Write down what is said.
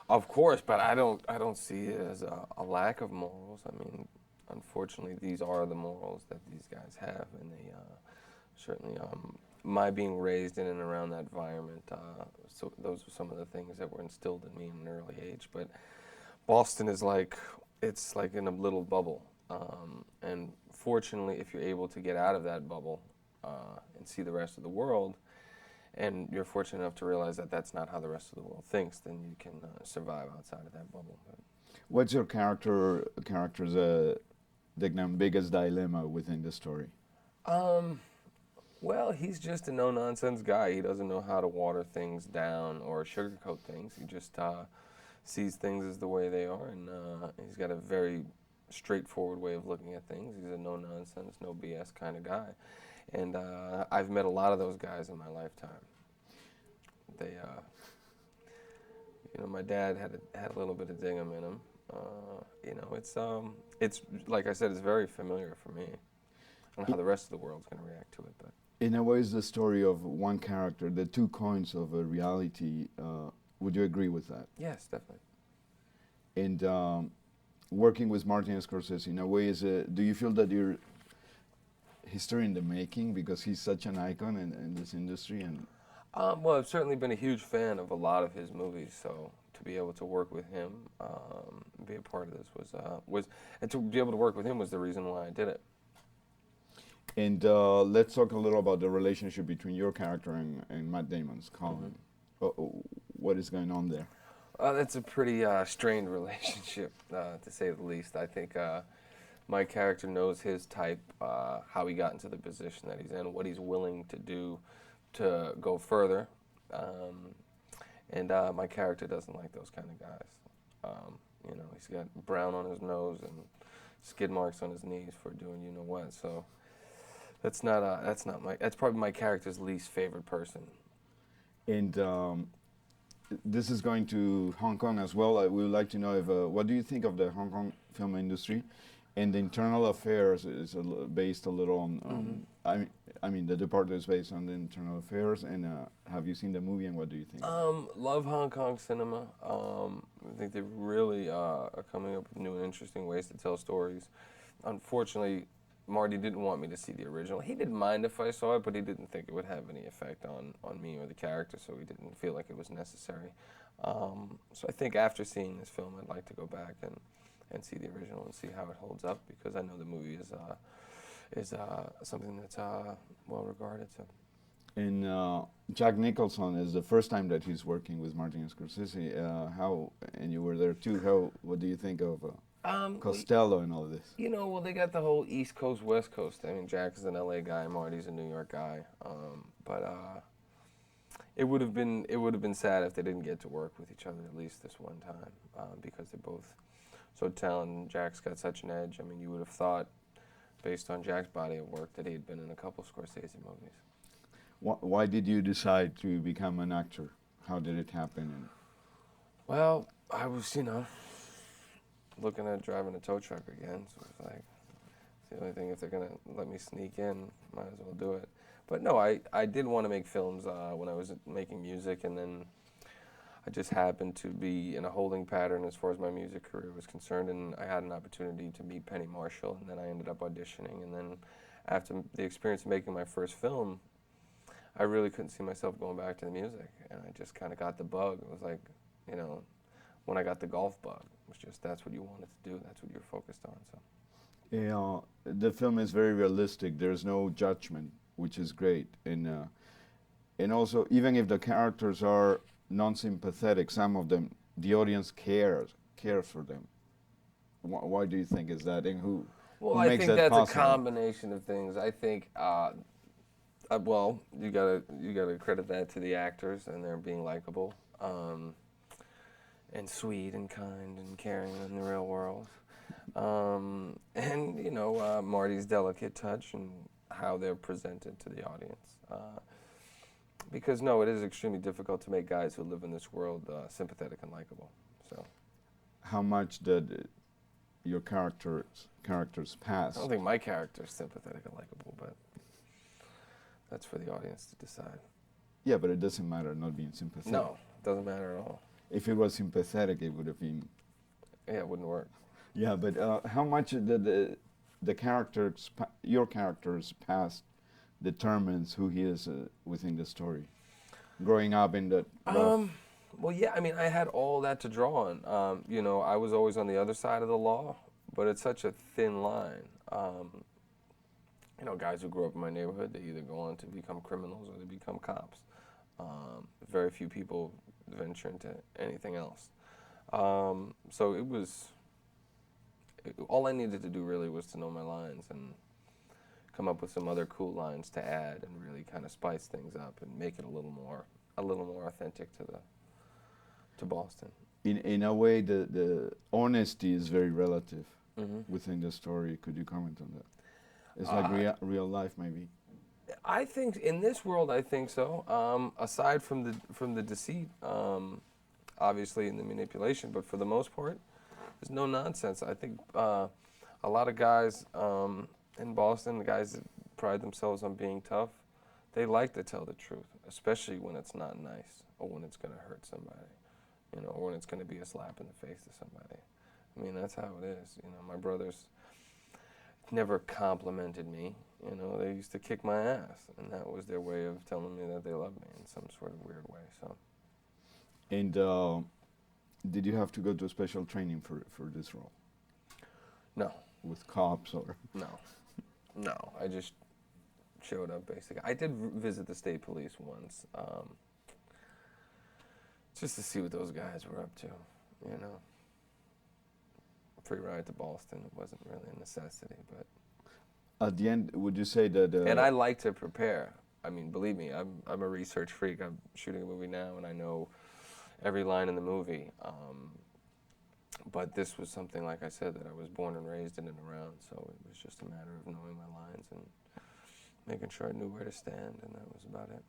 Of course, but I don't see it as a lack of morals. I mean, unfortunately, these are the morals that these guys have, and they certainly my being raised in and around that environment. So those are some of the things that were instilled in me in an early age. But Boston is like it's like in a little bubble, and fortunately, if you're able to get out of that bubble and see the rest of the world, and you're fortunate enough to realize that that's not how the rest of the world thinks, then you can survive outside of that bubble. But What's your character's biggest dilemma within the story? um, well, he's just a no-nonsense guy. He doesn't know how to water things down or sugarcoat things. He just sees things as the way they are, and he's got a very straightforward way of looking at things. He's a no-nonsense, no BS kind of guy, and I've met a lot of those guys in my lifetime. They, my dad had a little bit of Dingham in him. It's like I said, it's very familiar for me. I don't know how the rest of the world's going to react to it, but In a way, it's the story of one character, the two coins of a reality. Would you agree with that? yes, definitely. And working with Martin Scorsese, in a way, do you feel that you're history in the making because he's such an icon in this industry? And Well, I've certainly been a huge fan of a lot of his movies, so to be able to work with him, be a part of this and to be able to work with him was the reason why I did it. let's talk a little about the relationship between your character and Matt Damon's Colin. What is going on there? That's a pretty strained relationship, to say the least. I think my character knows his type, how he got into the position that he's in, what he's willing to do to go further. And my character doesn't like those kind of guys. He's got brown on his nose and skid marks on his knees for doing you know what. So that's probably my character's least favorite person. And this is going to Hong Kong as well. We would like to know if what do you think of the Hong Kong film industry, and the internal affairs is based a little on. I mean, the department is based on the internal affairs. And have you seen the movie, and what do you think? Love Hong Kong cinema. I think they really are coming up with new and interesting ways to tell stories. Unfortunately, Marty didn't want me to see the original. He didn't mind if I saw it, but he didn't think it would have any effect on me or the character, so he didn't feel like it was necessary. So I think after seeing this film, I'd like to go back and see the original and see how it holds up, because I know the movie is something that's well regarded. So. And Jack Nicholson is the first time that he's working with Martin Scorsese. And you were there too. What do you think of Costello and all of this? Well, they got the whole East Coast, West Coast. I mean, Jack is an LA guy, Marty's a New York guy. But it would have been sad if they didn't get to work with each other at least this one time, because they're both so talented. Jack's got such an edge. I mean, you would have thought, based on Jack's body of work, that he had been in a couple Scorsese movies. Why did you decide to become an actor? How did it happen? Well, I was, looking at driving a tow truck again, so it's like, it's the only thing, if they're gonna let me sneak in, might as well do it. But no, I did want to make films when I was making music, and then I just happened to be in a holding pattern as far as my music career was concerned, and I had an opportunity to meet Penny Marshall, and then I ended up auditioning, and then after the experience of making my first film, I really couldn't see myself going back to the music, and I just kind of got the bug. It was like, when I got the golf bug, it was just, that's what you wanted to do, that's what you're focused on. So. The film is very realistic. There's no judgment, which is great. And also, even if the characters are non-sympathetic, some of them, the audience cares for them. Why do you think is that, and who I makes think that that's possible? a combination of things. I think, well, you gotta credit that to the actors and their being likable, and sweet and kind and caring in the real world, and Marty's delicate touch and how they're presented to the audience. Because no, it is extremely difficult to make guys who live in this world sympathetic and likable. So. How much did your characters pass? I don't think my character is sympathetic and likable, but that's for the audience to decide. Yeah, but it doesn't matter not being sympathetic. No, it doesn't matter at all. If it was sympathetic, it would have been. Yeah, it wouldn't work. Yeah, but how much the characters, your character's past, determines who he is within the story? Growing up in the rough. Well, yeah, I mean, I had all that to draw on. You know, I was always on the other side of the law, but it's such a thin line. You know, guys who grew up in my neighborhood, they either go on to become criminals or they become cops. Very few people venture into anything else. So it was, all I needed to do really was to know my lines and come up with some other cool lines to add and really kind of spice things up and make it a little more authentic to Boston. In a way, the honesty is very relative Mm-hmm. within the story. Could you comment on that? It's like real life, maybe. I think in this world, I think so. Aside from the deceit, obviously, in the manipulation, but for the most part, there's no nonsense. I think a lot of guys in Boston, the guys that pride themselves on being tough, they like to tell the truth, especially when it's not nice or when it's going to hurt somebody, you know, or when it's going to be a slap in the face to somebody. I mean, that's how it is. You know, my brothers never complimented me. You know, they used to kick my ass, and that was their way of telling me that they loved me in some sort of weird way. So. And did you have to go to a special training for this role No, with cops or? no. I just showed up, basically. I did visit the state police once, just to see what those guys were up to, you know. Free ride to Boston, it wasn't really a necessity, but. At the end, would you say that? And I like to prepare. I mean, believe me, I'm a research freak. I'm shooting a movie now, and I know every line in the movie. But this was something, like I said, that I was born and raised in and around, so it was just a matter of knowing my lines and making sure I knew where to stand, and that was about it.